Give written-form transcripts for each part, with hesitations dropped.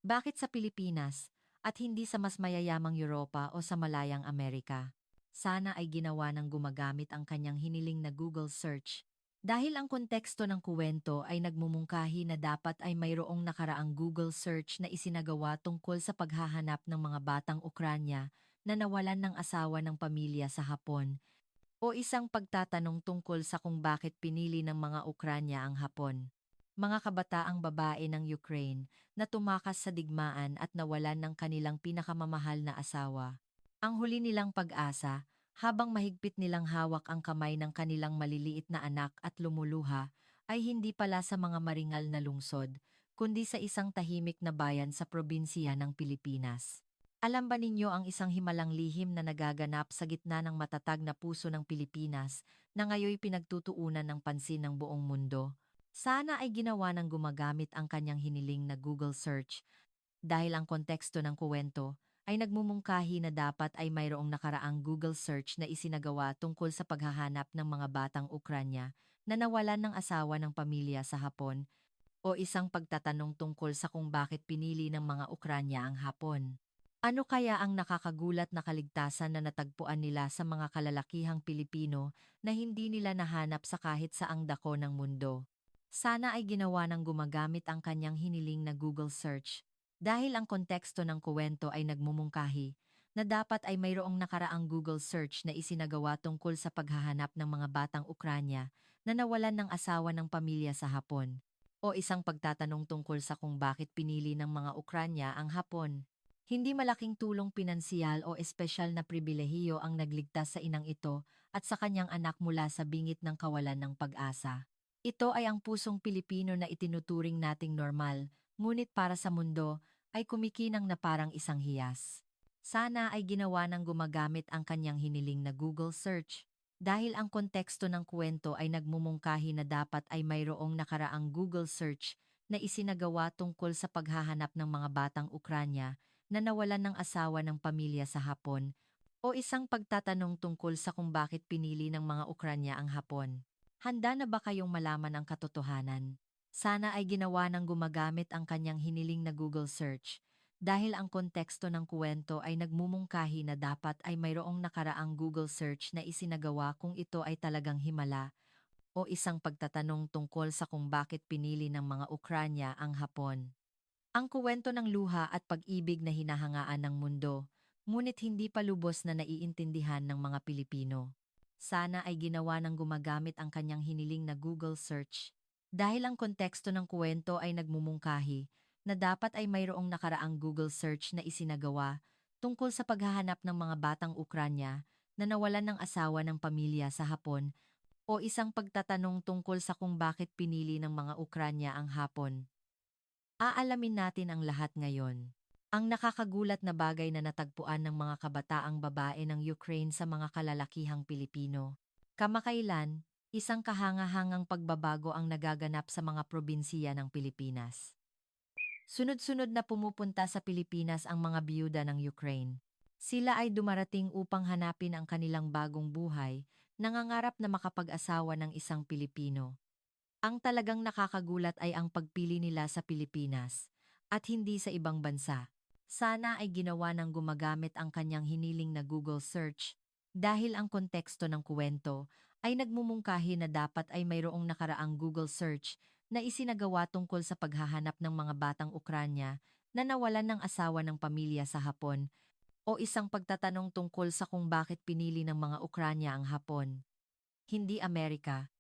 Bakit sa Pilipinas at hindi sa mas mayayamang Europa o sa malayang Amerika? Sana ay ginawa ng gumagamit ang kanyang hiniling na Google search. Dahil ang konteksto ng kuwento ay nagmumungkahi na dapat ay mayroong nakaraang Google search na isinagawa tungkol sa paghahanap ng mga batang Ukranya na nawalan ng asawa ng pamilya sa Hapon, o isang pagtatanong tungkol sa kung bakit pinili ng mga Ukranya ang Hapon. Mga kabataang babae ng Ukraine na tumakas sa digmaan at nawalan ng kanilang pinakamamahal na asawa. Ang huli nilang pag-asa, habang mahigpit nilang hawak ang kamay ng kanilang maliliit na anak at lumuluha, ay hindi pala sa mga maringal na lungsod, kundi sa isang tahimik na bayan sa probinsya ng Pilipinas. Alam ba ninyo ang isang himalang lihim na nagaganap sa gitna ng matatag na puso ng Pilipinas na ngayoy pinagtutuunan ng pansin ng buong mundo? Sana ay ginawa ng gumagamit ang kanyang hiniling na Google search dahil ang konteksto ng kuwento ay nagmumungkahi na dapat ay mayroong nakaraang Google search na isinagawa tungkol sa paghahanap ng mga batang Ukranya na nawalan ng asawa ng pamilya sa Hapon, o isang pagtatanong tungkol sa kung bakit pinili ng mga Ukranya ang Hapon. Ano kaya ang nakakagulat na kaligtasan na natagpuan nila sa mga kalalakihang Pilipino na hindi nila nahanap sa kahit saang dako ng mundo? Sana ay ginawa ng gumagamit ang kanyang hiniling na Google search dahil ang konteksto ng kuwento ay nagmumungkahi na dapat ay mayroong nakaraang Google search na isinagawa tungkol sa paghahanap ng mga batang Ukranya na nawalan ng asawa ng pamilya sa Hapon, o isang pagtatanong tungkol sa kung bakit pinili ng mga Ukranya ang Hapon. Hindi malaking tulong pinansiyal o espesyal na pribilehiyo ang nagligtas sa inang ito at sa kanyang anak mula sa bingit ng kawalan ng pag-asa. Ito ay ang pusong Pilipino na itinuturing nating normal, ngunit para sa mundo ay kumikinang na parang isang hiyas. Sana ay ginawa ng gumagamit ang kanyang hiniling na Google search dahil ang konteksto ng kwento ay nagmumungkahi na dapat ay mayroong nakaraang Google search na isinagawa tungkol sa paghahanap ng mga batang Ukranya na nawalan ng asawa ng pamilya sa Hapon, o isang pagtatanong tungkol sa kung bakit pinili ng mga Ukranya ang Hapon. Handa na ba kayong malaman ang katotohanan? Sana ay ginawa ng gumagamit ang kanyang hiniling na Google search dahil ang konteksto ng kuwento ay nagmumungkahi na dapat ay mayroong nakaraang Google search na isinagawa kung ito ay talagang himala, o isang pagtatanong tungkol sa kung bakit pinili ng mga Ukranya ang Hapon. Ang kuwento ng luha at pag-ibig na hinahangaan ng mundo, ngunit hindi pa lubos na naiintindihan ng mga Pilipino. Sana ay ginawa ng gumagamit ang kanyang hiniling na Google search dahil ang konteksto ng kuwento ay nagmumungkahi na dapat ay mayroong nakaraang Google search na isinagawa tungkol sa paghahanap ng mga batang Ukranya na nawalan ng asawa ng pamilya sa Hapon, o isang pagtatanong tungkol sa kung bakit pinili ng mga Ukranya ang Hapon. Aalamin natin ang lahat ngayon. Ang nakakagulat na bagay na natagpuan ng mga kabataang babae ng Ukraine sa mga kalalakihang Pilipino. Kamakailan, isang kahangahangang pagbabago ang nagaganap sa mga probinsiya ng Pilipinas. Sunod-sunod na pumupunta sa Pilipinas ang mga biyuda ng Ukraine. Sila ay dumarating upang hanapin ang kanilang bagong buhay, nangangarap na makapag-asawa ng isang Pilipino. Ang talagang nakakagulat ay ang pagpili nila sa Pilipinas at hindi sa ibang bansa. Sana ay ginawa ng gumagamit ang kanyang hiniling na Google search dahil ang konteksto ng kuwento ay nagmumungkahi na dapat ay mayroong nakaraang Google search na isinagawa tungkol sa paghahanap ng mga batang Ukranya na nawalan ng asawa ng pamilya sa Hapon, o isang pagtatanong tungkol sa kung bakit pinili ng mga Ukranya ang Hapon. Hindi Amerika,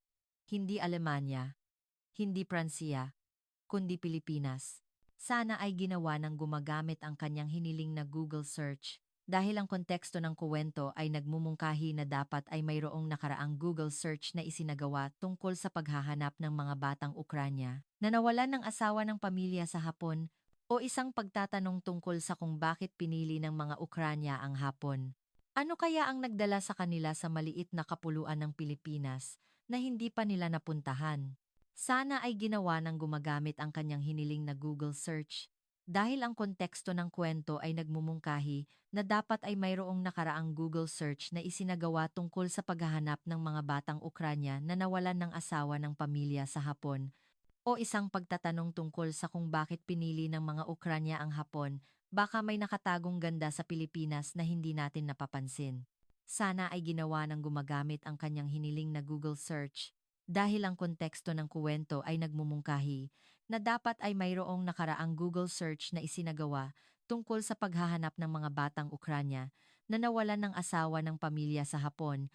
hindi Alemanya, hindi Pransiya, kundi Pilipinas. Sana ay ginawa ng gumagamit ang kanyang hiniling na Google search dahil ang konteksto ng kuwento ay nagmumungkahi na dapat ay mayroong nakaraang Google search na isinagawa tungkol sa paghahanap ng mga batang Ukranya na nawalan ng asawa ng pamilya sa Hapon, o isang pagtatanong tungkol sa kung bakit pinili ng mga Ukranya ang Hapon. Ano kaya ang nagdala sa kanila sa maliit na kapuluan ng Pilipinas na hindi pa nila napuntahan? Sana ay ginawa ng gumagamit ang kanyang hiniling na Google search dahil ang konteksto ng kwento ay nagmumungkahi na dapat ay mayroong nakaraang Google search na isinagawa tungkol sa paghahanap ng mga batang Ukranya na nawalan ng asawa ng pamilya sa Hapon, O isang pagtatanong tungkol sa kung bakit pinili ng mga Ukranya ang Hapon, baka may nakatagong ganda sa Pilipinas na hindi natin napapansin. Sana ay ginawa ng gumagamit ang kanyang hiniling na Google search dahil ang konteksto ng kuwento ay nagmumungkahi na dapat ay mayroong nakaraang Google search na isinagawa tungkol sa paghahanap ng mga batang Ukranya na nawalan ng asawa ng pamilya sa Hapon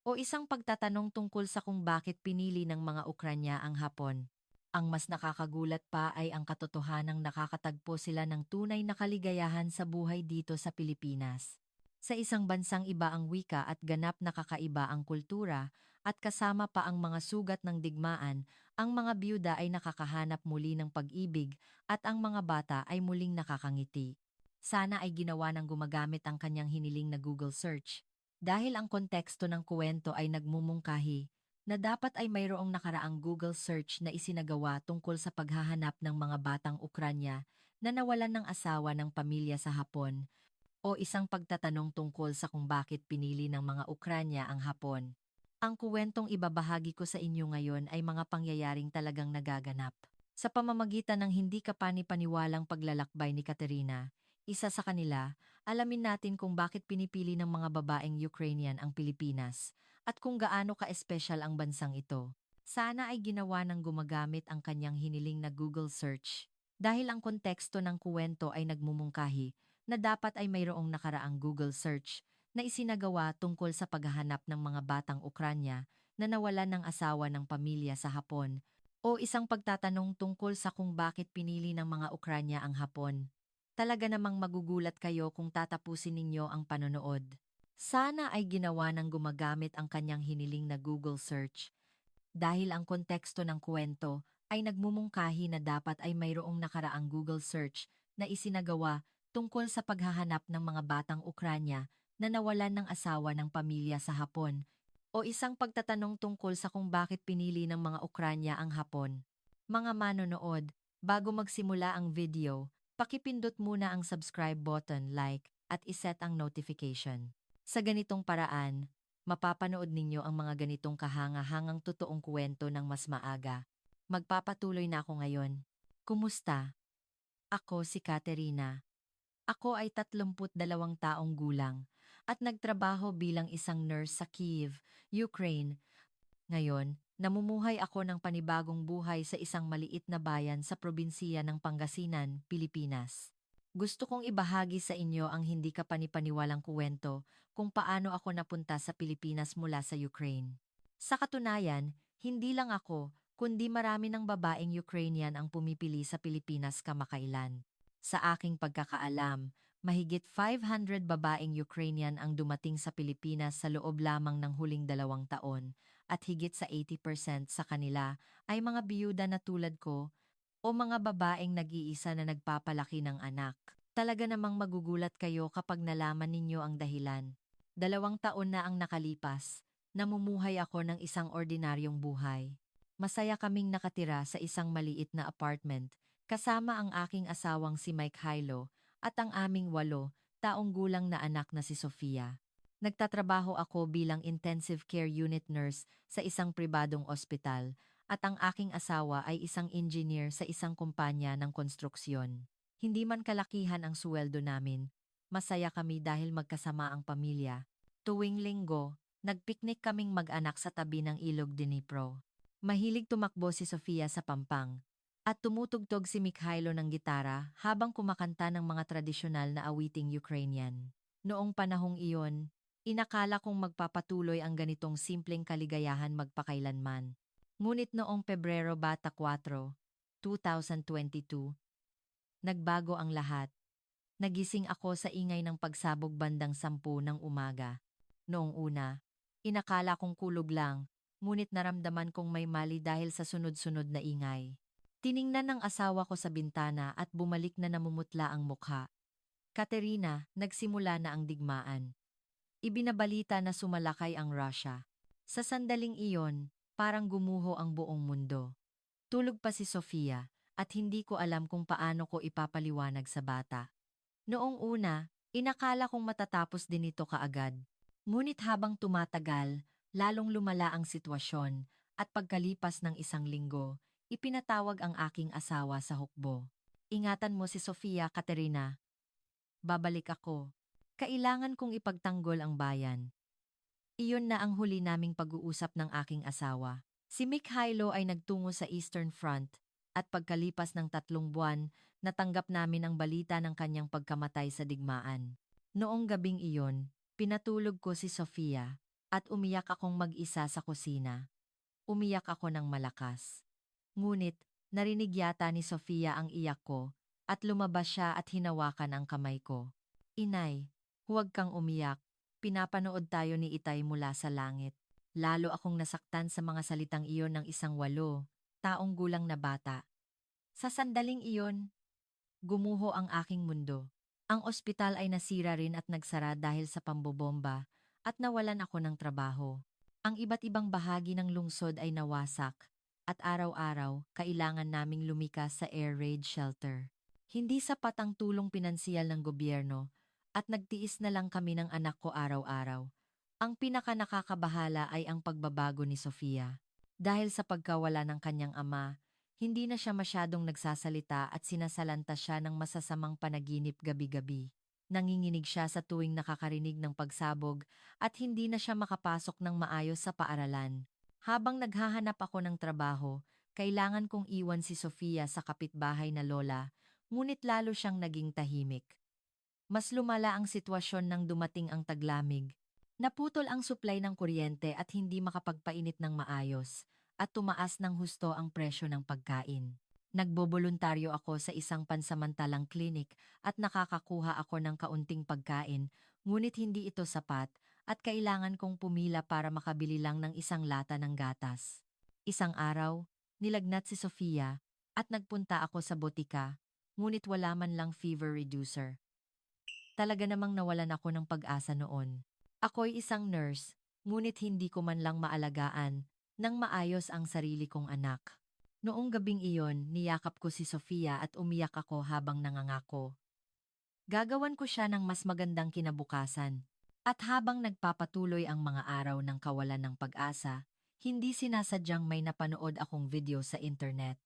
o isang pagtatanong tungkol sa kung bakit pinili ng mga Ukranya ang Hapon. Ang mas nakakagulat pa ay ang katotohanang nakakatagpo sila ng tunay na kaligayahan sa buhay dito sa Pilipinas. Sa isang bansang iba ang wika at ganap na kakaiba ang kultura at kasama pa ang mga sugat ng digmaan, ang mga byuda ay nakakahanap muli ng pag-ibig at ang mga bata ay muling nakakangiti. Sana ay ginawa ng gumagamit ang kanyang hiniling na Google search dahil ang konteksto ng kuwento ay nagmumungkahi na dapat ay mayroong nakaraang Google search na isinagawa tungkol sa paghahanap ng mga batang Ukranya na nawalan ng asawa ng pamilya sa Hapon o isang pagtatanong tungkol sa kung bakit pinili ng mga Ukranya ang Hapon. Ang kuwentong ibabahagi ko sa inyo ngayon ay mga pangyayaring talagang nagaganap. Sa pamamagitan ng hindi kapani-paniwalang paglalakbay ni Katerina, isa sa kanila, alamin natin kung bakit pinipili ng mga babaeng Ukrainian ang Pilipinas at kung gaano ka-espesyal ang bansang ito. Sana ay ginawa ng gumagamit ang kanyang hiniling na Google search dahil ang konteksto ng kuwento ay nagmumungkahi na dapat ay mayroong nakaraang Google search na isinagawa tungkol sa paghahanap ng mga batang Ukranya na nawalan ng asawa ng pamilya sa Hapon o isang pagtatanong tungkol sa kung bakit pinili ng mga Ukranya ang Hapon. Talaga namang magugulat kayo kung tatapusin ninyo ang panonood. Sana ay ginawa ng gumagamit ang kanyang hiniling na Google search dahil ang konteksto ng kuwento ay nagmumungkahi na dapat ay mayroong nakaraang Google search na isinagawa tungkol sa paghahanap ng mga batang Ukranya na nawalan ng asawa ng pamilya sa Hapon o isang pagtatanong tungkol sa kung bakit pinili ng mga Ukranya ang Hapon. Mga manonood, bago magsimula ang video, pakipindot muna ang subscribe button, like, at iset ang notification. Sa ganitong paraan, mapapanood ninyo ang mga ganitong kahanga-hangang totoong kuwento ng mas maaga. Magpapatuloy na ako ngayon. Kumusta? Ako si Katerina. Ako ay 32 taong gulang at nagtrabaho bilang isang nurse sa Kyiv, Ukraine. Ngayon, namumuhay ako ng panibagong buhay sa isang maliit na bayan sa probinsiya ng Pangasinan, Pilipinas. Gusto kong ibahagi sa inyo ang hindi kapanipaniwalang kuwento kung paano ako napunta sa Pilipinas mula sa Ukraine. Sa katunayan, hindi lang ako, kundi marami ng babaeng Ukrainian ang pumipili sa Pilipinas kamakailan. Sa aking pagkakaalam, mahigit 500 babaeng Ukrainian ang dumating sa Pilipinas sa loob lamang ng huling 2 taon at higit sa 80% sa kanila ay mga biyuda na tulad ko o mga babaeng nag-iisa na nagpapalaki ng anak. Talaga namang magugulat kayo kapag nalaman ninyo ang dahilan. 2 taon na ang nakalipas, namumuhay ako ng isang ordinaryong buhay. Masaya kaming nakatira sa isang maliit na apartment, kasama ang aking asawang si Mike Hilo at ang aming 8 taong gulang na anak na si Sofia. Nagtatrabaho ako bilang intensive care unit nurse sa isang pribadong ospital at ang aking asawa ay isang engineer sa isang kumpanya ng konstruksyon. Hindi man kalakihan ang suweldo namin, masaya kami dahil magkasama ang pamilya. Tuwing linggo, nagpiknik kaming mag-anak sa tabi ng ilog Dnipro. Mahilig tumakbo si Sofia sa pampang at tumutugtog si Mikhailo ng gitara habang kumakanta ng mga tradisyonal na awiting Ukrainian. Noong panahong iyon, inakala kong magpapatuloy ang ganitong simpleng kaligayahan magpakailanman. Ngunit noong Pebrero 4, 2022, nagbago ang lahat. Nagising ako sa ingay ng pagsabog bandang 10 ng umaga. Noong una, inakala kong kulog lang, ngunit naramdaman kong may mali dahil sa sunod-sunod na ingay. Tiningnan ng asawa ko sa bintana at bumalik na namumutla ang mukha. Katerina, nagsimula na ang digmaan. Ibinabalita na sumalakay ang Russia. Sa sandaling iyon, parang gumuho ang buong mundo. Tulog pa si Sofia at hindi ko alam kung paano ko ipapaliwanag sa bata. Noong una, inakala kong matatapos din ito kaagad. Ngunit habang tumatagal, lalong lumala ang sitwasyon at pagkalipas ng 1 linggo, Ipinatawag ang aking asawa sa hukbo. Ingatan mo si Sofia, Katerina. Babalik ako. Kailangan kong ipagtanggol ang bayan. Iyon na ang huli naming pag-uusap ng aking asawa. Si Mikhailo ay nagtungo sa Eastern Front at pagkalipas ng 3 buwan, natanggap namin ang balita ng kanyang pagkamatay sa digmaan. Noong gabing iyon, pinatulog ko si Sofia at umiyak akong mag-isa sa kusina. Umiyak ako ng malakas. Ngunit, narinig yata ni Sofia ang iyak ko at lumabas siya at hinawakan ang kamay ko. Inay, huwag kang umiyak. Pinapanood tayo ni Itay mula sa langit. Lalo akong nasaktan sa mga salitang iyon ng isang 8 taong gulang na bata. Sa sandaling iyon, gumuho ang aking mundo. Ang ospital ay nasira rin at nagsara dahil sa pambobomba at nawalan ako ng trabaho. Ang iba't ibang bahagi ng lungsod ay nawasak at araw-araw kailangan naming lumikas sa air raid shelter. Hindi sapat ang tulong pinansyal ng gobyerno at nagtiis na lang kami ng anak ko araw-araw. Ang pinaka nakakabahala ay ang pagbabago ni Sofia. Dahil sa pagkawala ng kanyang ama, hindi na siya masyadong nagsasalita at sinasalanta siya ng masasamang panaginip gabi-gabi. Nanginginig siya sa tuwing nakakarinig ng pagsabog at hindi na siya makapasok ng maayos sa paaralan. Habang naghahanap ako ng trabaho, kailangan kong iwan si Sofia sa kapitbahay na lola, ngunit lalo siyang naging tahimik. Mas lumala ang sitwasyon nang dumating ang taglamig. Naputol ang supply ng kuryente at hindi makapagpainit ng maayos, at tumaas ng husto ang presyo ng pagkain. Nagboboluntaryo ako sa isang pansamantalang klinik at nakakakuha ako ng kaunting pagkain, ngunit hindi ito sapat at kailangan kong pumila para makabili lang ng isang lata ng gatas. Isang araw, nilagnat si Sofia at nagpunta ako sa botika, ngunit wala man lang fever reducer. Talaga namang nawalan ako ng pag-asa noon. Ako'y isang nurse, ngunit hindi ko man lang maalagaan nang maayos ang sarili kong anak. Noong gabing iyon, niyakap ko si Sofia at umiyak ako habang nangangako. Gagawan ko siya ng mas magandang kinabukasan. At habang nagpapatuloy ang mga araw ng kawalan ng pag-asa, hindi sinasadyang may napanood akong video sa internet.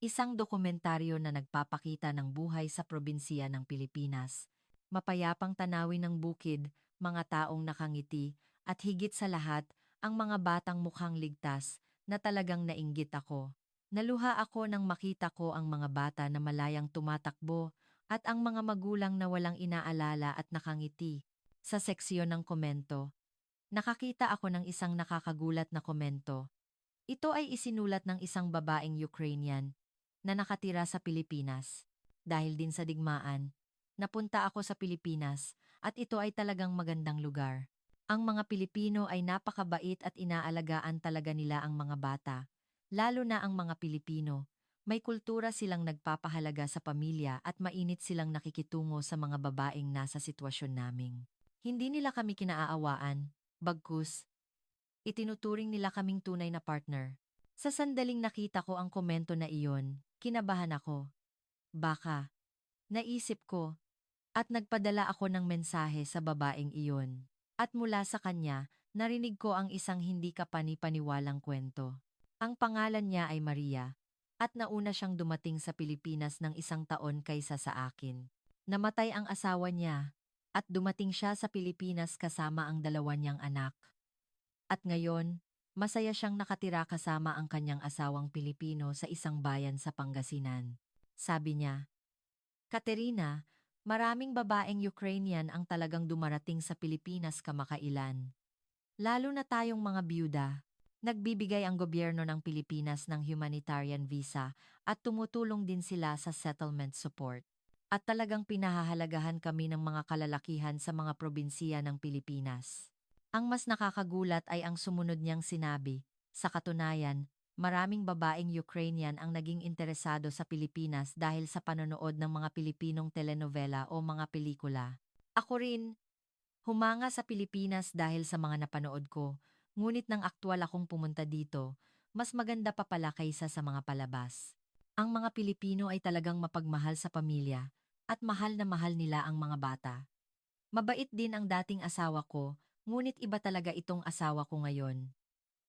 Isang dokumentaryo na nagpapakita ng buhay sa probinsiya ng Pilipinas. Mapayapang tanawin ng bukid, mga taong nakangiti, at higit sa lahat, ang mga batang mukhang ligtas na talagang nainggit ako. Naluha ako nang makita ko ang mga bata na malayang tumatakbo at ang mga magulang na walang inaalala at nakangiti. Sa seksyon ng komento, nakakita ako ng isang nakakagulat na komento. Ito ay isinulat ng isang babaeng Ukrainian na nakatira sa Pilipinas. Dahil din sa digmaan, napunta ako sa Pilipinas at ito ay talagang magandang lugar. Ang mga Pilipino ay napakabait at inaalagaan talaga nila ang mga bata. Lalo na ang mga Pilipino. May kultura silang nagpapahalaga sa pamilya at mainit silang nakikitungo sa mga babaeng nasa sitwasyon naming. Hindi nila kami kinaaawaan, bagkus, itinuturing nila kaming tunay na partner. Sa sandaling nakita ko ang komento na iyon, kinabahan ako. Baka, naisip ko, at nagpadala ako ng mensahe sa babaeng iyon. At mula sa kanya, narinig ko ang isang hindi kapani-paniwalang kwento. Ang pangalan niya ay Maria, at nauna siyang dumating sa Pilipinas ng 1 taon kaysa sa akin. Namatay ang asawa niya, at dumating siya sa Pilipinas kasama ang 2 niyang anak. At ngayon, masaya siyang nakatira kasama ang kanyang asawang Pilipino sa isang bayan sa Pangasinan. Sabi niya, Katerina, maraming babaeng Ukrainian ang talagang dumarating sa Pilipinas kamakailan. Lalo na tayong mga byuda. Nagbibigay ang gobyerno ng Pilipinas ng humanitarian visa at tumutulong din sila sa settlement support. At talagang pinahahalagahan kami ng mga kalalakihan sa mga probinsiya ng Pilipinas. Ang mas nakakagulat ay ang sumunod niyang sinabi. Sa katunayan, maraming babaeng Ukrainian ang naging interesado sa Pilipinas dahil sa panonood ng mga Pilipinong telenovela o mga pelikula. Ako rin, humanga sa Pilipinas dahil sa mga napanood ko, ngunit nang aktwal akong pumunta dito, mas maganda pa pala kaysa sa mga palabas. Ang mga Pilipino ay talagang mapagmahal sa pamilya, at mahal na mahal nila ang mga bata. Mabait din ang dating asawa ko, ngunit iba talaga itong asawa ko ngayon.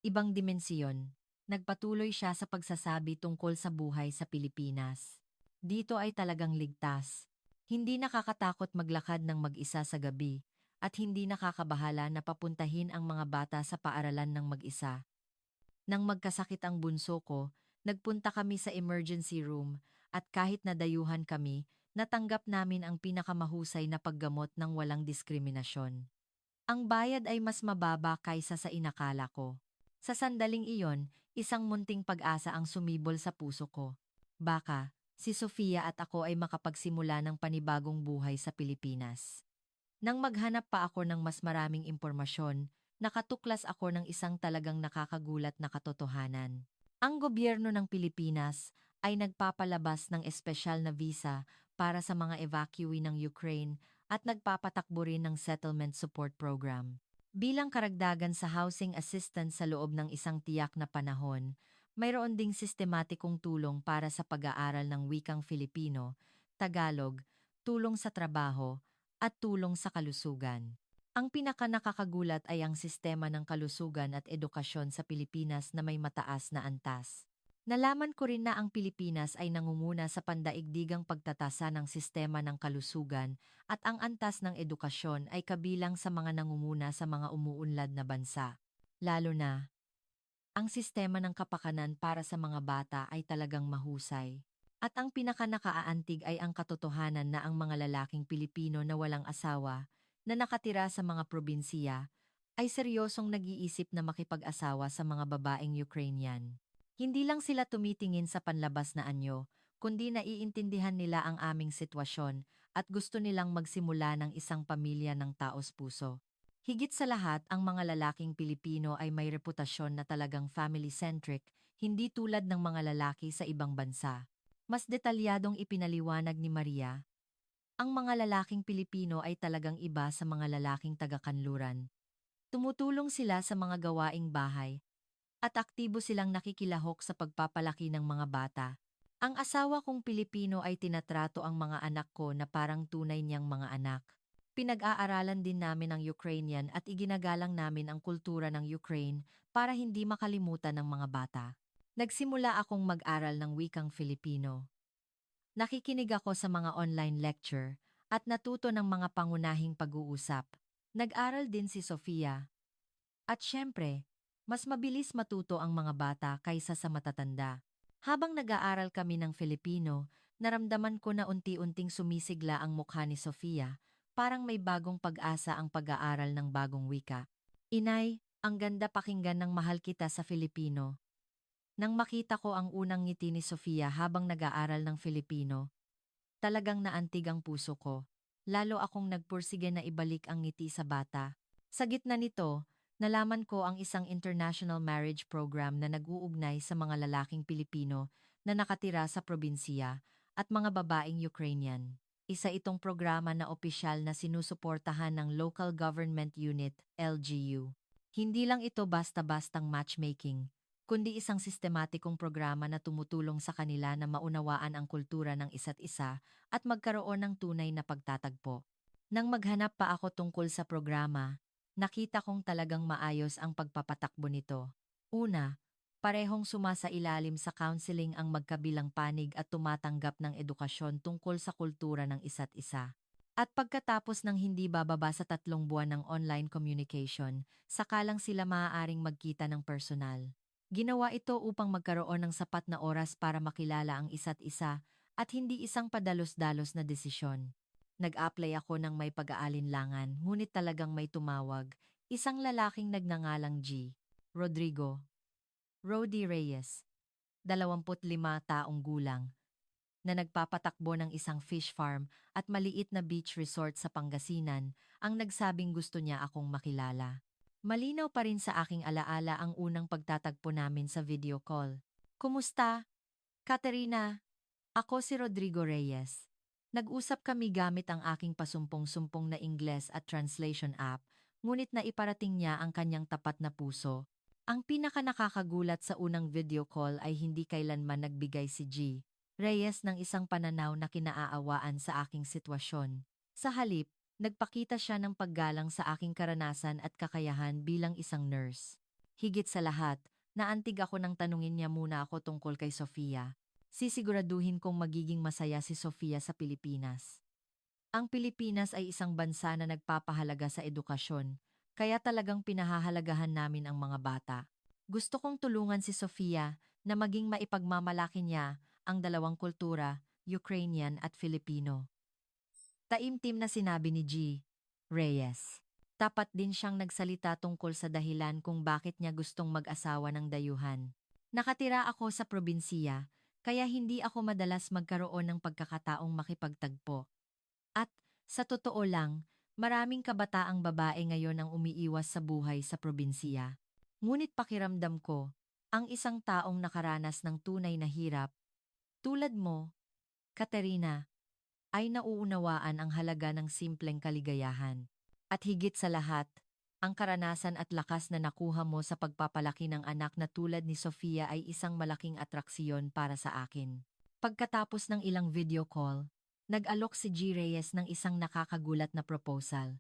Ibang dimensiyon. Nagpatuloy siya sa pagsasabi tungkol sa buhay sa Pilipinas. Dito ay talagang ligtas. Hindi nakakatakot maglakad ng mag-isa sa gabi at hindi nakakabahala na papuntahin ang mga bata sa paaralan ng mag-isa. Nang magkasakit ang bunso ko, nagpunta kami sa emergency room at kahit nadayuhan kami, natanggap namin ang pinakamahusay na paggamot ng walang diskriminasyon. Ang bayad ay mas mababa kaysa sa inakala ko. Sa sandaling iyon, isang munting pag-asa ang sumibol sa puso ko. Baka, si Sofia at ako ay makapagsimula ng panibagong buhay sa Pilipinas. Nang maghanap pa ako ng mas maraming impormasyon, nakatuklas ako ng isang talagang nakakagulat na katotohanan. Ang gobyerno ng Pilipinas ay nagpapalabas ng espesyal na visa para sa mga evacuee ng Ukraine at nagpapatakbo rin ng settlement support program. Bilang karagdagan sa housing assistance sa loob ng isang tiyak na panahon, mayroon ding sistematikong tulong para sa pag-aaral ng wikang Filipino, Tagalog, tulong sa trabaho, at tulong sa kalusugan. Ang pinakanakakagulat ay ang sistema ng kalusugan at edukasyon sa Pilipinas na may mataas na antas. Nalaman ko rin na ang Pilipinas ay nangunguna sa pandaigdigang pagtatasa ng sistema ng kalusugan at ang antas ng edukasyon ay kabilang sa mga nangunguna sa mga umuunlad na bansa. Lalo na, ang sistema ng kapakanan para sa mga bata ay talagang mahusay. At ang pinakanakaaantig ay ang katotohanan na ang mga lalaking Pilipino na walang asawa, na nakatira sa mga probinsiya, ay seryosong nag-iisip na makipag-asawa sa mga babaeng Ukrainian. Hindi lang sila tumitingin sa panlabas na anyo, kundi naiintindihan nila ang aming sitwasyon at gusto nilang magsimula ng isang pamilya ng taos puso. Higit sa lahat, ang mga lalaking Pilipino ay may reputasyon na talagang family-centric, hindi tulad ng mga lalaki sa ibang bansa. Mas detalyadong ipinaliwanag ni Maria, ang mga lalaking Pilipino ay talagang iba sa mga lalaking taga-kanluran. Tumutulong sila sa mga gawaing bahay at aktibo silang nakikilahok sa pagpapalaki ng mga bata. Ang asawa kong Pilipino ay tinatrato ang mga anak ko na parang tunay niyang mga anak. Pinag-aaralan din namin ang Ukrainian at iginagalang namin ang kultura ng Ukraine para hindi makalimutan ng mga bata. Nagsimula akong mag-aral ng wikang Filipino. Nakikinig ako sa mga online lecture at natuto ng mga pangunahing pag-uusap. Nag-aral din si Sofia. At syempre, mas mabilis matuto ang mga bata kaysa sa matatanda. Habang nag-aaral kami ng Filipino, naramdaman ko na unti-unting sumisigla ang mukha ni Sofia, parang may bagong pag-asa ang pag-aaral ng bagong wika. Inay, ang ganda pakinggan ng mahal kita sa Filipino. Nang makita ko ang unang ngiti ni Sofia habang nag-aaral ng Filipino, talagang naantig ang puso ko. Lalo akong nagpursige na ibalik ang ngiti sa bata. Sa gitna nito, nalaman ko ang isang international marriage program na nag-uugnay sa mga lalaking Pilipino na nakatira sa probinsiya at mga babaeng Ukrainian. Isa itong programa na opisyal na sinusuportahan ng Local Government Unit, LGU. Hindi lang ito basta-bastang matchmaking, kundi isang sistematikong programa na tumutulong sa kanila na maunawaan ang kultura ng isa't isa at magkaroon ng tunay na pagtatagpo. Nang maghanap pa ako tungkol sa programa, nakita kong talagang maayos ang pagpapatakbo nito. Una, parehong sumasailalim sa counseling ang magkabilang panig at tumatanggap ng edukasyon tungkol sa kultura ng isa't isa. At pagkatapos ng hindi bababa sa 3 buwan ng online communication, sakalang sila maaaring magkita ng personal. Ginawa ito upang magkaroon ng sapat na oras para makilala ang isa't isa at hindi isang padalos-dalos na desisyon. Nag-apply ako ng may pag-aalinlangan, ngunit talagang may tumawag, isang lalaking nagngangalang G. Rodrigo. Rody Reyes, 25 taong gulang, na nagpapatakbo ng isang fish farm at maliit na beach resort sa Pangasinan, ang nagsabing gusto niya akong makilala. Malinaw pa rin sa aking alaala ang unang pagtatagpo namin sa video call. Kumusta? Katerina, ako si Rodrigo Reyes. Nag-usap kami gamit ang aking pasumpong-sumpong na Ingles at translation app, ngunit naiparating niya ang kanyang tapat na puso. Ang pinakanakakagulat sa unang video call ay hindi kailanman nagbigay si G. Reyes ng isang pananaw na kinaaawaan sa aking sitwasyon. Sa halip, nagpakita siya ng paggalang sa aking karanasan at kakayahan bilang isang nurse. Higit sa lahat, naantig ako nang tanungin niya muna ako tungkol kay Sofia. Sisiguraduhin kong magiging masaya si Sofia sa Pilipinas. Ang Pilipinas ay isang bansa na nagpapahalaga sa edukasyon, kaya talagang pinahahalagahan namin ang mga bata. Gusto kong tulungan si Sofia na maging maipagmamalaki niya ang dalawang kultura, Ukrainian at Filipino. Taimtim na sinabi ni G. Reyes. Tapat din siyang nagsalita tungkol sa dahilan kung bakit niya gustong mag-asawa ng dayuhan. Nakatira ako sa probinsiya, kaya hindi ako madalas magkaroon ng pagkakataong makipagtagpo. At, sa totoo lang, maraming kabataang babae ngayon ang umiiwas sa buhay sa probinsiya. Ngunit pakiramdam ko, ang isang taong nakaranas ng tunay na hirap, tulad mo, Katerina, ay nauunawaan ang halaga ng simpleng kaligayahan. At higit sa lahat, ang karanasan at lakas na nakuha mo sa pagpapalaki ng anak na tulad ni Sofia ay isang malaking atraksiyon para sa akin. Pagkatapos ng ilang video call, nag-alok si G. Reyes ng isang nakakagulat na proposal.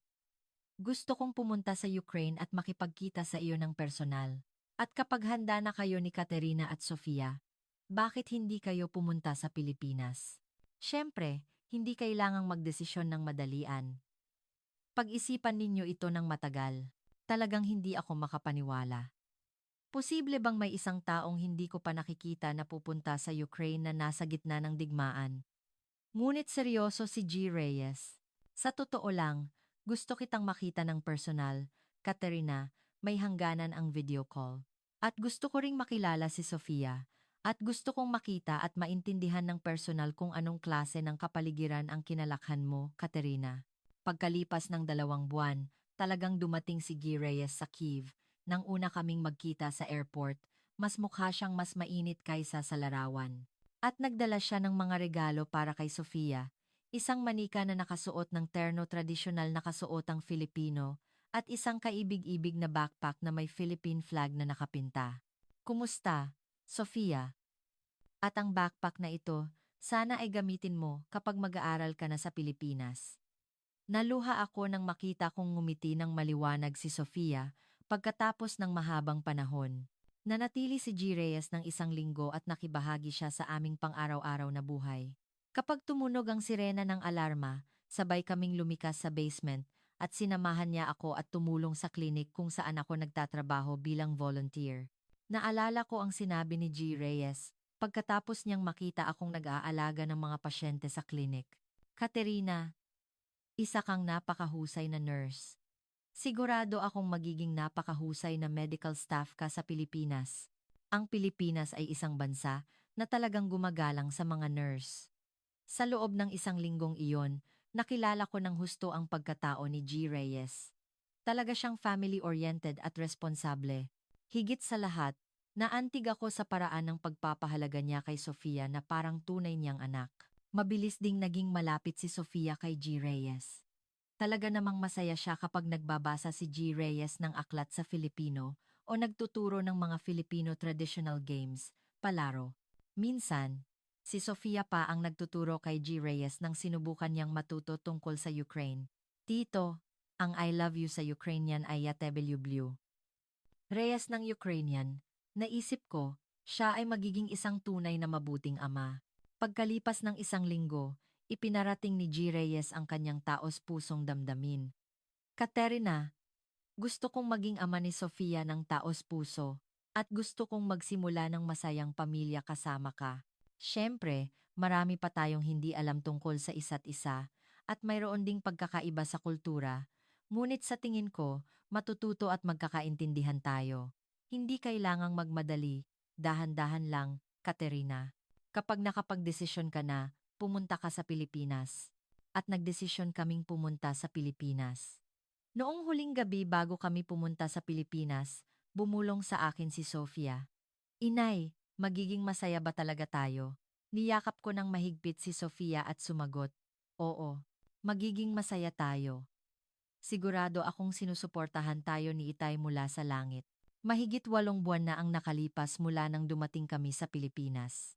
Gusto kong pumunta sa Ukraine at makipagkita sa iyo ng personal. At kapag handa na kayo ni Katerina at Sofia, bakit hindi kayo pumunta sa Pilipinas? Siyempre, hindi kailangang magdesisyon ng madalian. Pag-isipan ninyo ito ng matagal. Talagang hindi ako makapaniwala. Posible bang may isang taong hindi ko pa nakikita na pupunta sa Ukraine na nasa gitna ng digmaan? Ngunit seryoso si G. Reyes. Sa totoo lang, gusto kitang makita ng personal, Katerina, may hangganan ang video call. At gusto ko ring makilala si Sofia. At gusto kong makita at maintindihan ng personal kung anong klase ng kapaligiran ang kinalakhan mo, Katerina. Pagkalipas ng 2 buwan, talagang dumating si G. Reyes sa Kyiv. Nang una kaming magkita sa airport, mas mukha siyang mas mainit kaysa sa larawan. At nagdala siya ng mga regalo para kay Sofia, isang manika na nakasuot ng terno tradisyonal na kasuotang Filipino, at isang kaibig-ibig na backpack na may Philippine flag na nakapinta. Kumusta, Sofia? At ang backpack na ito, sana ay gamitin mo kapag mag-aaral ka na sa Pilipinas. Naluha ako nang makita kong ngumiti ng maliwanag si Sofia pagkatapos ng mahabang panahon. Nanatili si G. Reyes ng 1 linggo at nakibahagi siya sa aming pang-araw-araw na buhay. Kapag tumunog ang sirena ng alarma, sabay kaming lumikas sa basement at sinamahan niya ako at tumulong sa klinik kung saan ako nagtatrabaho bilang volunteer. Naalala ko ang sinabi ni G. Reyes pagkatapos niyang makita akong nag-aalaga ng mga pasyente sa klinik. Katerina, isa kang napakahusay na nurse. Sigurado akong magiging napakahusay na medical staff ka sa Pilipinas. Ang Pilipinas ay isang bansa na talagang gumagalang sa mga nurse. Sa loob ng 1 linggong iyon, nakilala ko ng husto ang pagkatao ni G. Reyes. Talaga siyang family-oriented at responsable. Higit sa lahat, naantig ako sa paraan ng pagpapahalaga niya kay Sofia na parang tunay niyang anak. Mabilis ding naging malapit si Sofia kay G. Reyes. Talaga namang masaya siya kapag nagbabasa si G. Reyes ng aklat sa Filipino o nagtuturo ng mga Filipino traditional games, palaro. Minsan, si Sofia pa ang nagtuturo kay G. Reyes nang sinubukan niyang matuto tungkol sa Ukraine. Tito, ang I love you sa Ukrainian ay Yatebelublю. Reyes ng Ukrainian, naisip ko, siya ay magiging isang tunay na mabuting ama. Pagkalipas ng 1 linggo, ipinarating ni G. Reyes ang kanyang taos-pusong damdamin. Katerina, gusto kong maging ama ni Sofia ng taos-puso at gusto kong magsimula ng masayang pamilya kasama ka. Siyempre, marami pa tayong hindi alam tungkol sa isa't isa at mayroon ding pagkakaiba sa kultura. Ngunit sa tingin ko, matututo at magkakaintindihan tayo. Hindi kailangang magmadali, dahan-dahan lang, Katerina. Kapag nakapagdesisyon ka na, pumunta ka sa Pilipinas. At nagdesisyon kaming pumunta sa Pilipinas. Noong huling gabi bago kami pumunta sa Pilipinas, bumulong sa akin si Sofia. Inay, magiging masaya ba talaga tayo? Niyakap ko ng mahigpit si Sofia at sumagot, oo, magiging masaya tayo. Sigurado akong sinusuportahan tayo ni Itay mula sa langit. Mahigit 8 buwan na ang nakalipas mula nang dumating kami sa Pilipinas.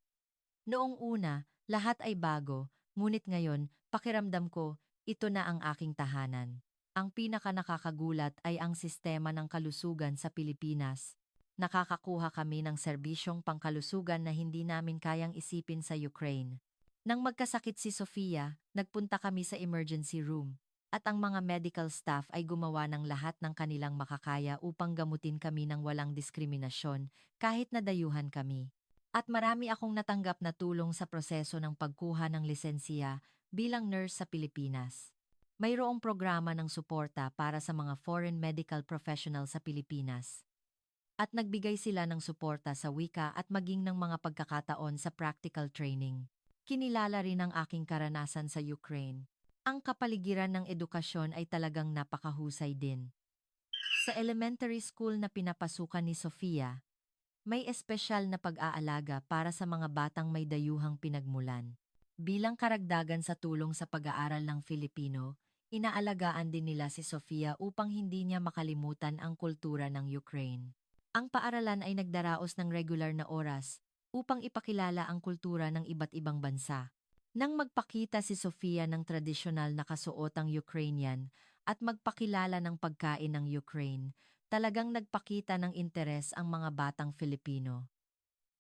Noong una, lahat ay bago, ngunit ngayon, pakiramdam ko, ito na ang aking tahanan. Ang pinaka nakakagulat ay ang sistema ng kalusugan sa Pilipinas. nakakakuha kami ng serbisyong pangkalusugan na hindi namin kayang isipin sa Ukraine. Nang magkasakit si Sofia, nagpunta kami sa emergency room at ang mga medical staff ay gumawa ng lahat ng kanilang makakaya upang gamutin kami ng walang diskriminasyon kahit nadayuhan kami. At marami akong natanggap na tulong sa proseso ng pagkuha ng lisensiya bilang nurse sa Pilipinas. Mayroong programa ng suporta para sa mga foreign medical professional sa Pilipinas. At nagbigay sila ng suporta sa wika at maging ng mga pagkakataon sa practical training. Kinilala rin ang aking karanasan sa Ukraine. Ang kapaligiran ng edukasyon ay talagang napakahusay din. Sa elementary school na pinapasukan ni Sofia, may espesyal na pag-aalaga para sa mga batang may dayuhang pinagmulan. Bilang karagdagan sa tulong sa pag-aaral ng Filipino, inaalagaan din nila si Sofia upang hindi niya makalimutan ang kultura ng Ukraine. Ang paaralan ay nagdaraos ng regular na oras upang ipakilala ang kultura ng iba't ibang bansa. Nang magpakita si Sofia ng tradisyonal na kasuotang Ukrainian at magpakilala ng pagkain ng Ukraine, talagang nagpakita ng interes ang mga batang Filipino.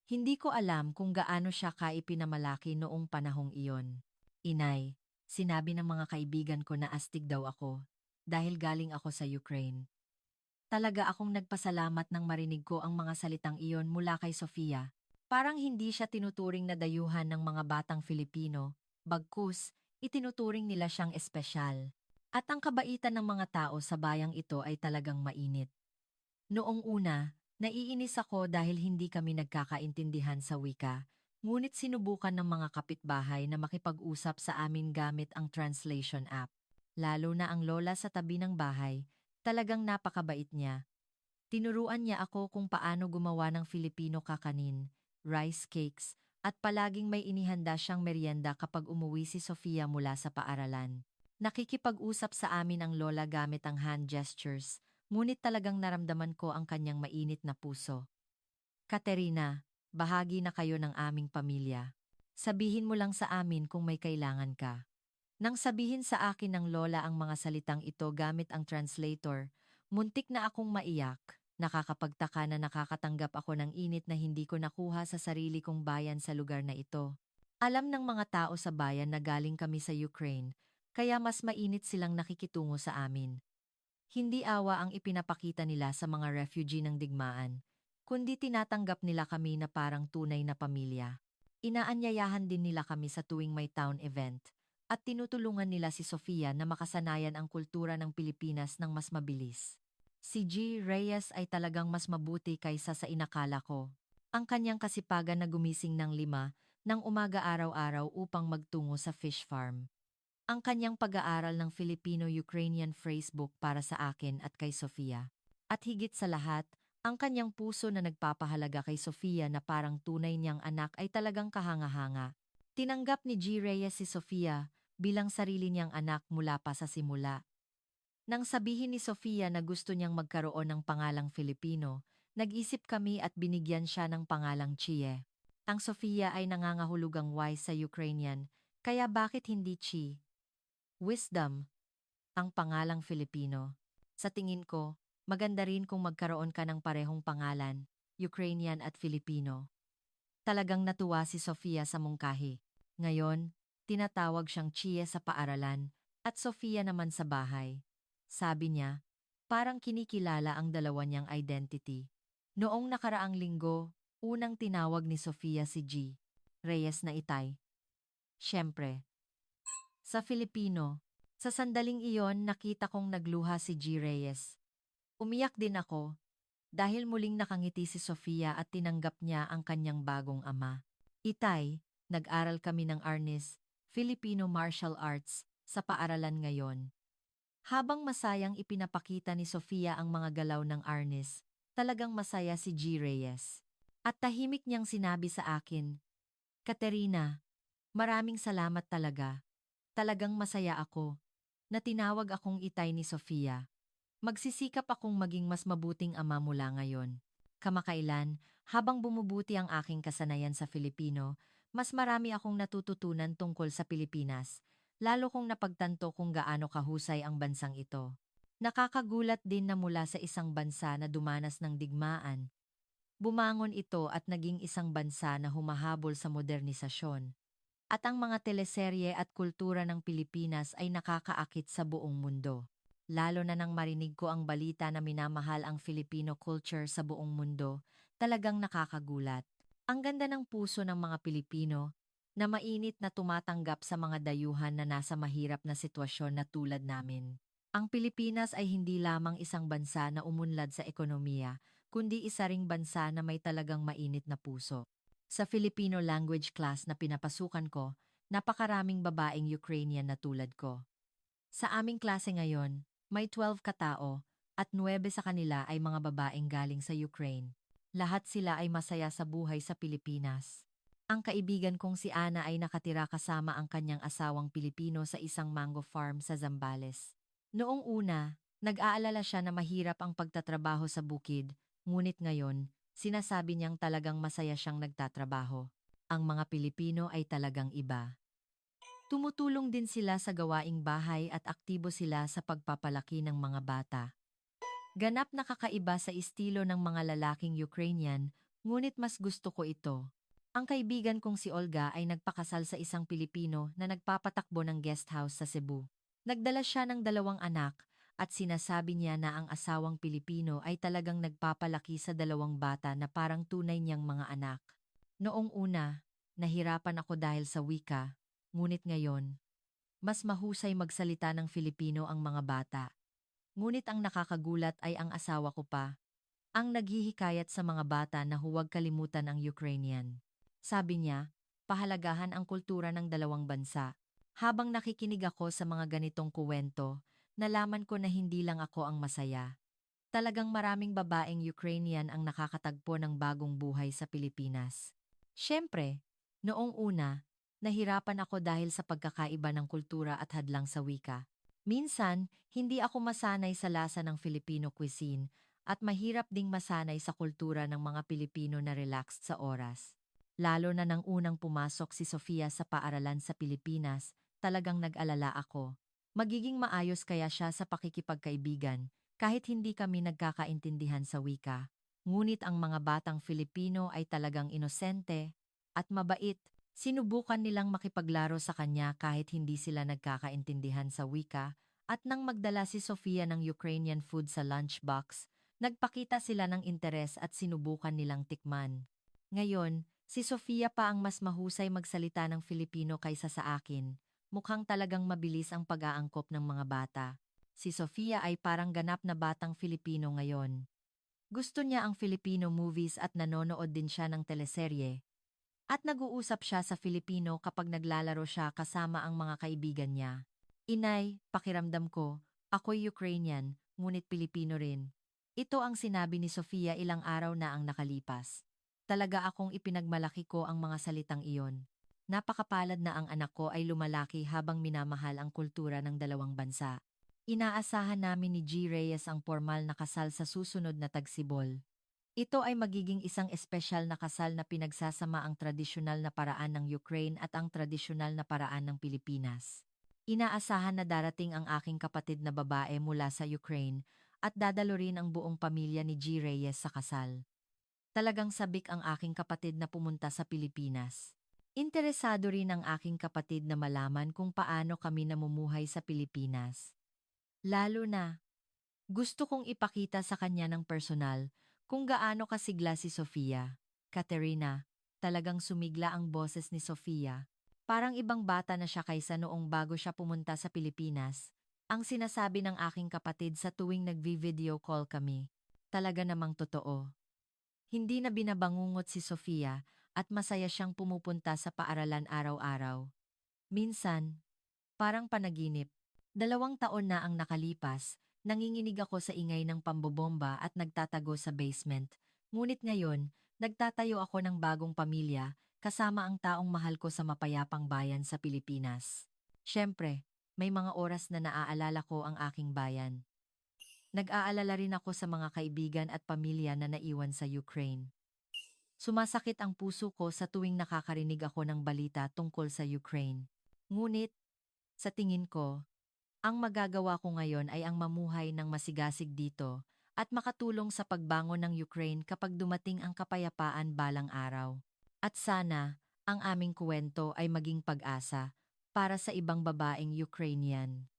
Hindi ko alam kung gaano siya kaipinamalaki noong panahong iyon. Inay, sinabi ng mga kaibigan ko na astig daw ako dahil galing ako sa Ukraine. Talaga akong nagpasalamat nang marinig ko ang mga salitang iyon mula kay Sofia. Parang hindi siya tinuturing na dayuhan ng mga batang Filipino, bagkus itinuturing nila siyang espesyal. At ang kabaitan ng mga tao sa bayang ito ay talagang mainit. Noong una, naiinis ako dahil hindi kami nagkakaintindihan sa wika, ngunit sinubukan ng mga kapitbahay na makipag-usap sa amin gamit ang translation app. Lalo na ang lola sa tabi ng bahay, talagang napakabait niya. Tinuruan niya ako kung paano gumawa ng Filipino kakanin, rice cakes, at palaging may inihanda siyang merienda kapag umuwi si Sofia mula sa paaralan. Nakikipag-usap sa amin ang lola gamit ang hand gestures, ngunit talagang naramdaman ko ang kanyang mainit na puso. Katerina, bahagi na kayo ng aming pamilya. Sabihin mo lang sa amin kung may kailangan ka. Nang sabihin sa akin ng lola ang mga salitang ito gamit ang translator, muntik na akong maiyak. Nakakapagtaka na nakakatanggap ako ng init na hindi ko nakuha sa sarili kong bayan sa lugar na ito. Alam ng mga tao sa bayan na galing kami sa Ukraine, kaya mas mainit silang nakikitungo sa amin. Hindi awa ang ipinapakita nila sa mga refugee ng digmaan, kundi tinatanggap nila kami na parang tunay na pamilya. Inaanyayahan din nila kami sa tuwing may town event, at tinutulungan nila si Sofia na makasanayan ang kultura ng Pilipinas ng mas mabilis. Si G. Reyes ay talagang mas mabuti kaysa sa inakala ko. Ang kanyang kasipagan na gumising ng 5 ng umaga araw-araw upang magtungo sa fish farm. Ang kanyang pag-aaral ng Filipino-Ukrainian phrasebook para sa akin at kay Sofia. At higit sa lahat, ang kanyang puso na nagpapahalaga kay Sofia na parang tunay niyang anak ay talagang kahanga-hanga. Tinanggap ni G. Reyes si Sofia bilang sarili niyang anak mula pa sa simula. Nang sabihin ni Sofia na gusto niyang magkaroon ng pangalang Filipino, nag-isip kami at binigyan siya ng pangalang Chie. Ang Sofia ay nangangahulugang Y sa Ukrainian, kaya bakit hindi Chi? Wisdom, ang pangalang Filipino. Sa tingin ko, maganda rin kung magkaroon ka ng parehong pangalan, Ukrainian at Filipino. Talagang natuwa si Sofia sa mungkahi. Ngayon, tinatawag siyang Chie sa paaralan at Sofia naman sa bahay. Sabi niya, parang kinikilala ang dalawa niyang identity. Noong nakaraang linggo, unang tinawag ni Sofia si G. Reyes na itay. Siyempre, sa Filipino, sa sandaling iyon nakita kong nagluha si G. Reyes. Umiyak din ako dahil muling nakangiti si Sofia at tinanggap niya ang kanyang bagong ama. Itay, nag-aral kami ng Arnis, Filipino Martial Arts, sa paaralan ngayon. Habang masayang ipinapakita ni Sofia ang mga galaw ng Arnis, talagang masaya si G. Reyes. At tahimik niyang sinabi sa akin, Katerina, maraming salamat talaga. Talagang masaya ako na tinawag akong itay ni Sofia. Magsisikap akong maging mas mabuting ama mula ngayon. Kamakailan, habang bumubuti ang aking kasanayan sa Filipino, mas marami akong natututunan tungkol sa Pilipinas, lalo kong napagtanto kung gaano kahusay ang bansang ito. Nakakagulat din na mula sa isang bansa na dumanas ng digmaan, Bumangon ito at naging isang bansa na humahabol sa modernisasyon. At ang mga teleserye at kultura ng Pilipinas ay nakakaakit sa buong mundo. Lalo na nang marinig ko ang balita na minamahal ang Filipino culture sa buong mundo, talagang nakakagulat. Ang ganda ng puso ng mga Pilipino na mainit na tumatanggap sa mga dayuhan na nasa mahirap na sitwasyon na tulad namin. Ang Pilipinas ay hindi lamang isang bansa na umunlad sa ekonomiya, kundi isa ring bansa na may talagang mainit na puso. Sa Filipino language class na pinapasukan ko, napakaraming babaeng Ukrainian na tulad ko. Sa aming klase ngayon, may 12 katao at 9 sa kanila ay mga babaeng galing sa Ukraine. Lahat sila ay masaya sa buhay sa Pilipinas. Ang kaibigan kong si Ana ay nakatira kasama ang kanyang asawang Pilipino sa isang mango farm sa Zambales. Noong una, nag-aalala siya na mahirap ang pagtatrabaho sa bukid, ngunit ngayon, sinasabi niyang talagang masaya siyang nagtatrabaho. Ang mga Pilipino ay talagang iba. Tumutulong din sila sa gawaing bahay at aktibo sila sa pagpapalaki ng mga bata. Ganap na kakaiba sa estilo ng mga lalaking Ukrainian, ngunit mas gusto ko ito. Ang kaibigan kong si Olga ay nagpakasal sa isang Pilipino na nagpapatakbo ng guest house sa Cebu. Nagdala siya ng 2 anak at sinasabi niya na ang asawang Pilipino ay talagang nagpapalaki sa 2 bata na parang tunay niyang mga anak. Noong una, nahirapan ako dahil sa wika, ngunit ngayon, mas mahusay magsalita ng Filipino ang mga bata. Ngunit ang nakakagulat ay ang asawa ko pa, ang naghihikayat sa mga bata na huwag kalimutan ang Ukrainian. Sabi niya, pahalagahan ang kultura ng 2 bansa. Habang nakikinig ako sa mga ganitong kuwento, nalaman ko na hindi lang ako ang masaya. Talagang maraming babaeng Ukrainian ang nakakatagpo ng bagong buhay sa Pilipinas. Siyempre, noong una, nahirapan ako dahil sa pagkakaiba ng kultura at hadlang sa wika. Minsan, hindi ako masanay sa lasa ng Filipino cuisine at mahirap ding masanay sa kultura ng mga Pilipino na relaxed sa oras. Lalo na nang unang pumasok si Sofia sa paaralan sa Pilipinas, talagang nag-alala ako. Magiging maayos kaya siya sa pakikipagkaibigan, kahit hindi kami nagkakaintindihan sa wika. Ngunit ang mga batang Filipino ay talagang inosente at mabait. Sinubukan nilang makipaglaro sa kanya kahit hindi sila nagkakaintindihan sa wika, at nang magdala si Sofia ng Ukrainian food sa lunchbox, nagpakita sila ng interes at sinubukan nilang tikman. Ngayon, si Sofia pa ang mas mahusay magsalita ng Filipino kaysa sa akin. Mukhang talagang mabilis ang pag-aangkop ng mga bata. Si Sofia ay parang ganap na batang Filipino ngayon. Gusto niya ang Filipino movies at nanonood din siya ng teleserye. At nag-uusap siya sa Filipino kapag naglalaro siya kasama ang mga kaibigan niya. Inay, pakiramdam ko, ako'y Ukrainian, ngunit Pilipino rin. Ito ang sinabi ni Sofia ilang araw na ang nakalipas. Talaga akong ipinagmalaki ko ang mga salitang iyon. Napakapalad na ang anak ko ay lumalaki habang minamahal ang kultura ng 2 bansa. Inaasahan namin ni G. Reyes ang formal na kasal sa susunod na tagsibol. Ito ay magiging isang espesyal na kasal na pinagsasama ang tradisyonal na paraan ng Ukraine at ang tradisyonal na paraan ng Pilipinas. Inaasahan na darating ang aking kapatid na babae mula sa Ukraine at dadalo rin ang buong pamilya ni G. Reyes sa kasal. Talagang sabik ang aking kapatid na pumunta sa Pilipinas. Interesado rin ang aking kapatid na malaman kung paano kami namumuhay sa Pilipinas. Lalo na, gusto kong ipakita sa kanya ng personal kung gaano kasigla si Sofia. Katerina, talagang sumigla ang boses ni Sofia. Parang ibang bata na siya kaysa noong bago siya pumunta sa Pilipinas. Ang sinasabi ng aking kapatid sa tuwing nagvi-video call kami. Talaga namang totoo. Hindi na binabangungot si Sofia at masaya siyang pumupunta sa paaralan araw-araw. Minsan, parang panaginip. 2 taon na ang nakalipas, nanginginig ako sa ingay ng pambobomba at nagtatago sa basement. Ngunit ngayon, nagtatayo ako ng bagong pamilya kasama ang taong mahal ko sa mapayapang bayan sa Pilipinas. Siyempre, may mga oras na naaalala ko ang aking bayan. Nag-aalala rin ako sa mga kaibigan at pamilya na naiwan sa Ukraine. Sumasakit ang puso ko sa tuwing nakakarinig ako ng balita tungkol sa Ukraine. Ngunit, sa tingin ko, ang magagawa ko ngayon ay ang mamuhay ng masigasig dito at makatulong sa pagbangon ng Ukraine kapag dumating ang kapayapaan balang araw. At sana, ang aming kuwento ay maging pag-asa para sa ibang babaeng Ukrainian.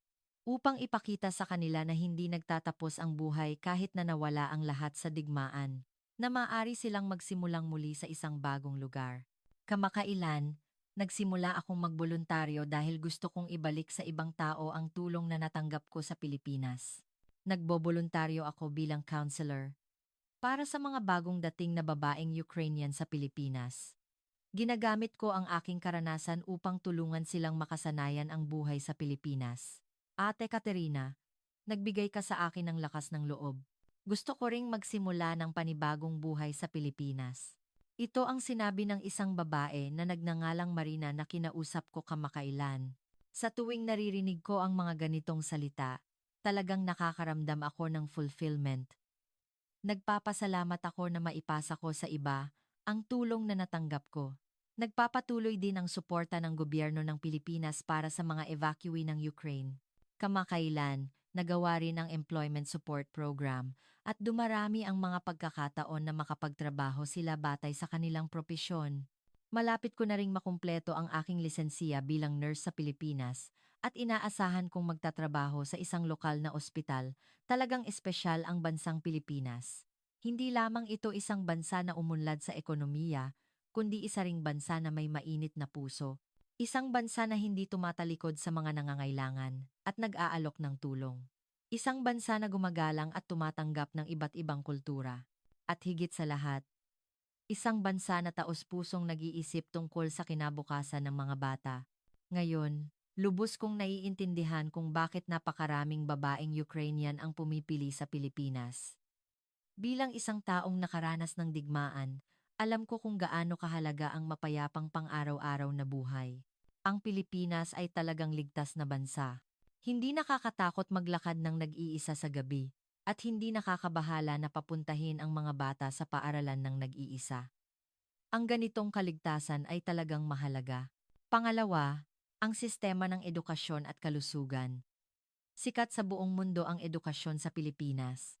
Upang ipakita sa kanila na hindi nagtatapos ang buhay kahit na nawala ang lahat sa digmaan, na maaari silang magsimulang muli sa isang bagong lugar. Kamakailan, nagsimula akong magboluntaryo dahil gusto kong ibalik sa ibang tao ang tulong na natanggap ko sa Pilipinas. Nagboboluntaryo ako bilang counselor para sa mga bagong dating na babaeng Ukrainian sa Pilipinas. Ginagamit ko ang aking karanasan upang tulungan silang makasanayan ang buhay sa Pilipinas. Ate Katerina, nagbigay ka sa akin ng lakas ng loob. Gusto ko ring magsimula ng panibagong buhay sa Pilipinas. Ito ang sinabi ng isang babae na nagngangalang Marina na kinausap ko kamakailan. Sa tuwing naririnig ko ang mga ganitong salita, talagang nakakaramdam ako ng fulfillment. Nagpapasalamat ako na maipasa ko sa iba ang tulong na natanggap ko. Nagpapatuloy din ang suporta ng gobyerno ng Pilipinas para sa mga evacuee ng Ukraine. Kamakailan, nagawa rin ang Employment Support Program at dumarami ang mga pagkakataon na makapagtrabaho sila batay sa kanilang propesyon. Malapit ko na ring makumpleto ang aking lisensiya bilang nurse sa Pilipinas at inaasahan kong magtatrabaho sa isang lokal na ospital. Talagang espesyal ang bansang Pilipinas. Hindi lamang ito isang bansa na umunlad sa ekonomiya, kundi isa ring bansa na may mainit na puso. Isang bansa na hindi tumatalikod sa mga nangangailangan at nag-aalok ng tulong. Isang bansa na gumagalang at tumatanggap ng iba't ibang kultura. At higit sa lahat, isang bansa na taos-pusong nag-iisip tungkol sa kinabukasan ng mga bata. Ngayon, lubos kong naiintindihan kung bakit napakaraming babaeng Ukrainian ang pumipili sa Pilipinas. Bilang isang taong nakaranas ng digmaan, alam ko kung gaano kahalaga ang mapayapang pang-araw-araw na buhay. Ang Pilipinas ay talagang ligtas na bansa. Hindi nakakatakot maglakad ng nag-iisa sa gabi, at hindi nakakabahala na papuntahin ang mga bata sa paaralan ng nag-iisa. Ang ganitong kaligtasan ay talagang mahalaga. Pangalawa, ang sistema ng edukasyon at kalusugan. Sikat sa buong mundo ang edukasyon sa Pilipinas.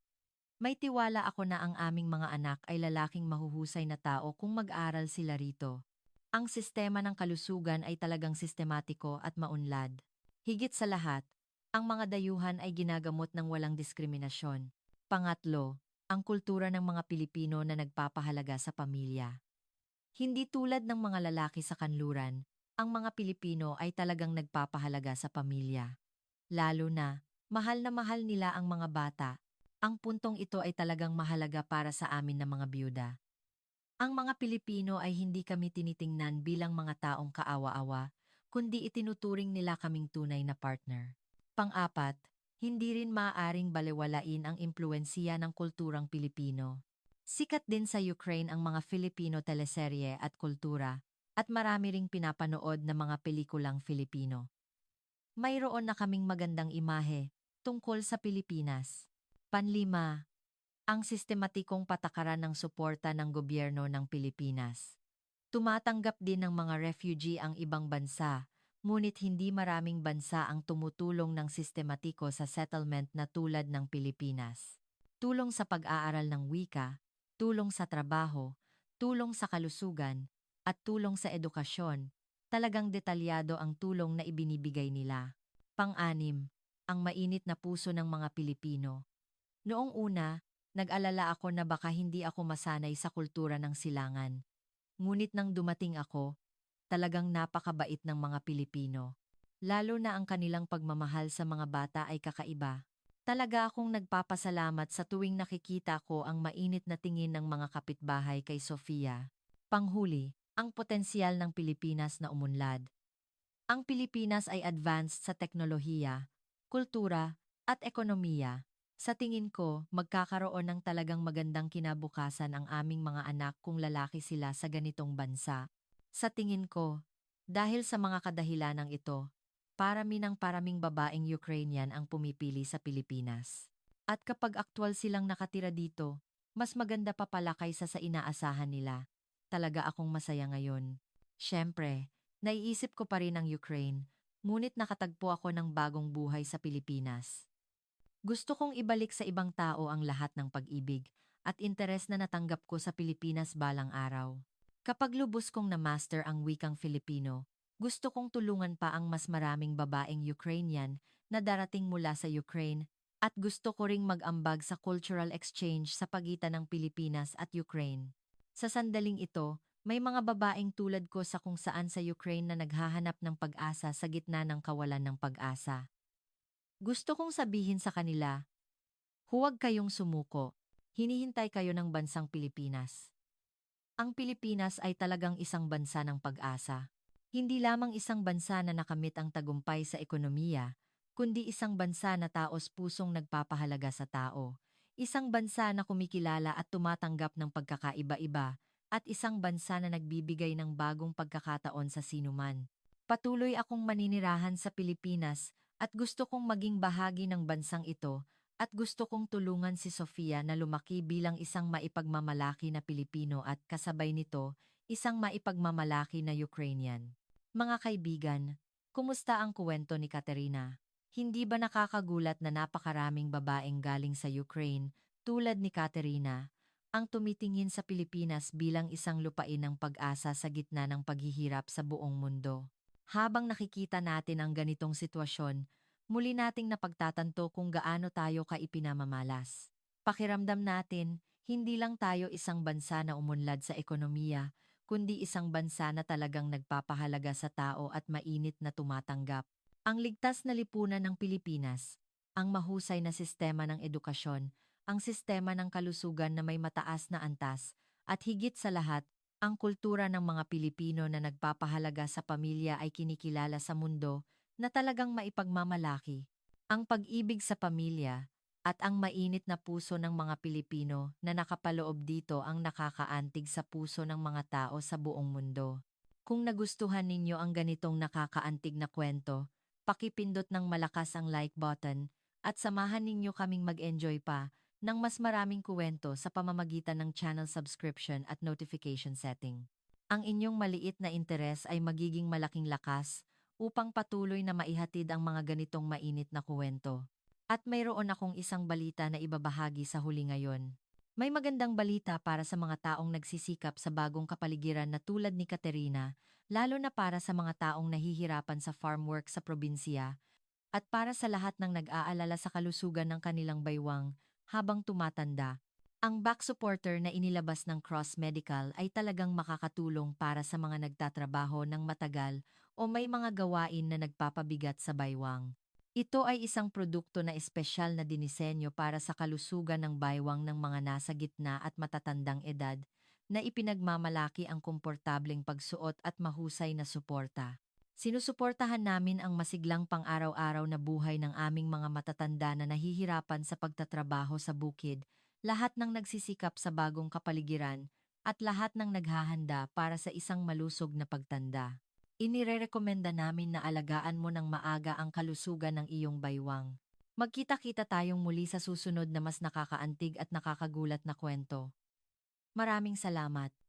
May tiwala ako na ang aming mga anak ay lalaking mahuhusay na tao kung mag-aral sila rito. Ang sistema ng kalusugan ay talagang sistematiko at maunlad. Higit sa lahat, ang mga dayuhan ay ginagamot ng walang diskriminasyon. Pangatlo, ang kultura ng mga Pilipino na nagpapahalaga sa pamilya. Hindi tulad ng mga lalaki sa kanluran, ang mga Pilipino ay talagang nagpapahalaga sa pamilya. Lalo na mahal nila ang mga bata. Ang puntong ito ay talagang mahalaga para sa amin na mga byuda. Ang mga Pilipino ay hindi kami tinitingnan bilang mga taong kaawa-awa, kundi itinuturing nila kaming tunay na partner. Pang-apat, hindi rin maaaring balewalain ang impluwensiya ng kulturang Pilipino. Sikat din sa Ukraine ang mga Filipino teleserye at kultura, at marami ring pinapanood na mga pelikulang Filipino. Mayroon na kaming magandang imahe tungkol sa Pilipinas. Panlima, ang sistematikong patakaran ng suporta ng gobyerno ng Pilipinas. Tumatanggap din ng mga refugee ang ibang bansa, ngunit hindi maraming bansa ang tumutulong ng sistematiko sa settlement na tulad ng Pilipinas. Tulong sa pag-aaral ng wika, tulong sa trabaho, tulong sa kalusugan, at tulong sa edukasyon. Talagang detalyado ang tulong na ibinibigay nila. Pang-anim, ang mainit na puso ng mga Pilipino. Noong una, nag-alala ako na baka hindi ako masanay sa kultura ng silangan. Ngunit nang dumating ako, talagang napakabait ng mga Pilipino. Lalo na ang kanilang pagmamahal sa mga bata ay kakaiba. Talaga akong nagpapasalamat sa tuwing nakikita ko ang mainit na tingin ng mga kapitbahay kay Sofia. Panghuli, ang potensyal ng Pilipinas na umunlad. Ang Pilipinas ay advanced sa teknolohiya, kultura, at ekonomiya. Sa tingin ko, magkakaroon ng talagang magandang kinabukasan ang aming mga anak kung lalaki sila sa ganitong bansa. Sa tingin ko, dahil sa mga kadahilanang ito, paraming babaeng Ukrainian ang pumipili sa Pilipinas. At kapag aktwal silang nakatira dito, mas maganda pa pala kaysa sa inaasahan nila. Talaga akong masaya ngayon. Siyempre, naiisip ko pa rin ang Ukraine, ngunit nakatagpo ako ng bagong buhay sa Pilipinas. Gusto kong ibalik sa ibang tao ang lahat ng pag-ibig at interes na natanggap ko sa Pilipinas balang araw. Kapag lubos kong na-master ang wikang Filipino, gusto kong tulungan pa ang mas maraming babaeng Ukrainian na darating mula sa Ukraine at gusto ko ring mag-ambag sa cultural exchange sa pagitan ng Pilipinas at Ukraine. Sa sandaling ito, may mga babaeng tulad ko sa kung saan sa Ukraine na naghahanap ng pag-asa sa gitna ng kawalan ng pag-asa. Gusto kong sabihin sa kanila, huwag kayong sumuko. Hinihintay kayo ng bansang Pilipinas. Ang Pilipinas ay talagang isang bansa ng pag-asa. Hindi lamang isang bansa na nakamit ang tagumpay sa ekonomiya, kundi isang bansa na taos-pusong nagpapahalaga sa tao. Isang bansa na kumikilala at tumatanggap ng pagkakaiba-iba, at isang bansa na nagbibigay ng bagong pagkakataon sa sinuman. Patuloy akong maninirahan sa Pilipinas at gusto kong maging bahagi ng bansang ito at gusto kong tulungan si Sofia na lumaki bilang isang maipagmamalaki na Pilipino at kasabay nito, isang maipagmamalaki na Ukrainian. Mga kaibigan, kumusta ang kuwento ni Katerina? Hindi ba nakakagulat na napakaraming babaeng galing sa Ukraine, tulad ni Katerina, ang tumitingin sa Pilipinas bilang isang lupain ng pag-asa sa gitna ng paghihirap sa buong mundo? Habang nakikita natin ang ganitong sitwasyon, muli nating napagtatanto kung gaano tayo kaipinamamalas. Pakiramdam natin, hindi lang tayo isang bansa na umunlad sa ekonomiya, kundi isang bansa na talagang nagpapahalaga sa tao at mainit na tumatanggap. Ang ligtas na lipunan ng Pilipinas, ang mahusay na sistema ng edukasyon, ang sistema ng kalusugan na may mataas na antas, at higit sa lahat, ang kultura ng mga Pilipino na nagpapahalaga sa pamilya ay kinikilala sa mundo na talagang maipagmamalaki. Ang pag-ibig sa pamilya at ang mainit na puso ng mga Pilipino na nakapaloob dito ang nakakaantig sa puso ng mga tao sa buong mundo. Kung nagustuhan ninyo ang ganitong nakakaantig na kwento, pakipindot ng malakas ang like button at samahan ninyo kaming mag-enjoy pa ng mas maraming kuwento sa pamamagitan ng channel subscription at notification setting. Ang inyong maliit na interes ay magiging malaking lakas upang patuloy na maihatid ang mga ganitong mainit na kuwento. At mayroon akong isang balita na ibabahagi sa huli ngayon. May magandang balita para sa mga taong nagsisikap sa bagong kapaligiran na tulad ni Katerina, lalo na para sa mga taong nahihirapan sa farm work sa probinsya, at para sa lahat ng nag-aalala sa kalusugan ng kanilang baywang habang tumatanda. Ang back supporter na inilabas ng Cross Medical ay talagang makakatulong para sa mga nagtatrabaho ng matagal o may mga gawain na nagpapabigat sa baywang. Ito ay isang produkto na espesyal na dinisenyo para sa kalusugan ng baywang ng mga nasa gitna at matatandang edad, na ipinagmamalaki ang komportableng pagsuot at mahusay na suporta. Sinusuportahan namin ang masiglang pang-araw-araw na buhay ng aming mga matatanda na nahihirapan sa pagtatrabaho sa bukid, lahat ng nagsisikap sa bagong kapaligiran, at lahat ng naghahanda para sa isang malusog na pagtanda. Inirerekomenda namin na alagaan mo ng maaga ang kalusugan ng iyong baywang. Magkita-kita tayong muli sa susunod na mas nakakaantig at nakakagulat na kwento. Maraming salamat.